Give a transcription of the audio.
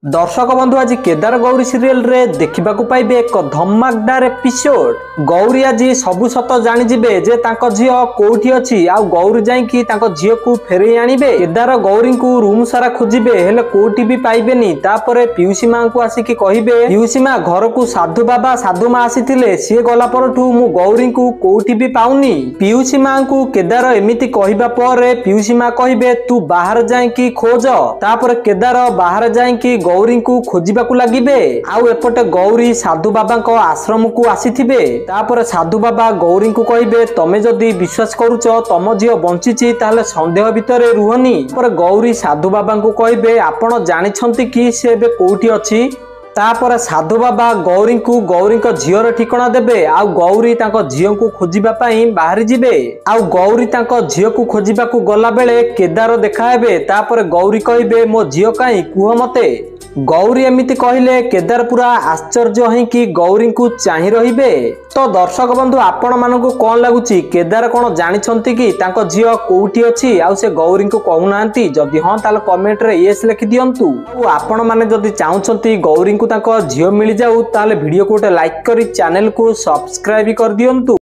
दर्शक बंधु आज केदार गौरी सीरियल रे देखा पाइबे एक धमाकदार एपिसोड। गौरी आज सबु सत जानिबे जे तांको झियो कोठी अछि आ गौरी जाईकी तांको झियो को फेरे आनिबे। केदार गौरी को रूम सारा खोजिबे हेले कोठी भी पाइबेनी। तापरे पियूसी मां को आसिकी कहिबे पियूसी मां घर को साधु बाबा साधु मां आसीथिले सी गला परठू मु गौरी को कोठी भी पाउनी। पियूसी मां को केदार एमिति कहिबा परे पियूसी मां कहिबे तू बाहर जाईकी खोज। तापरे केदार बाहर जाईकी गौरी को खोजिबाकू लागिबे। आउ एपटे गौरी साधु बाबा को आश्रम को आसीथिबे। तापर साधु बाबा गौरी को कहिबे तमे जदी विश्वास करूच तम झियो बंचिची ताले संदेह भितरे रुहनी। पर गौरी साधु बाबा को कहिबे आपण जानिछंती कि से बे कोठी अछि। तापर साधु बाबा गौरी को झियोर ठिकाना देबे। आउ गौरी तांको झियो को खोजिबा पई बाहरी जिबे। आउ गौरी तांको झियो को खोजिबाकू गला बेले केदार देखा हेबे। तापर गौरी कहिबे मो झियो काई कुह मते। गौरी एमिति कहिले केदार पूरा आश्चर्य है कि गौरी को चाहि रहिबे। तो दर्शक बंधु आपण मानकू कोन लागुची केदार कोन जानिछंती कि तांको झियो कोठी अछि आउ से गौरी को कहू नांती। जदी हां ताले कमेंट रे यस लिखि दियंतु। आउ आपण माने जदी चाहुछंती गौरी को तांको झियो मिलि जाऊ ताले वीडियो को लाइक करी चैनल को सब्सक्राइब कर दियंतु।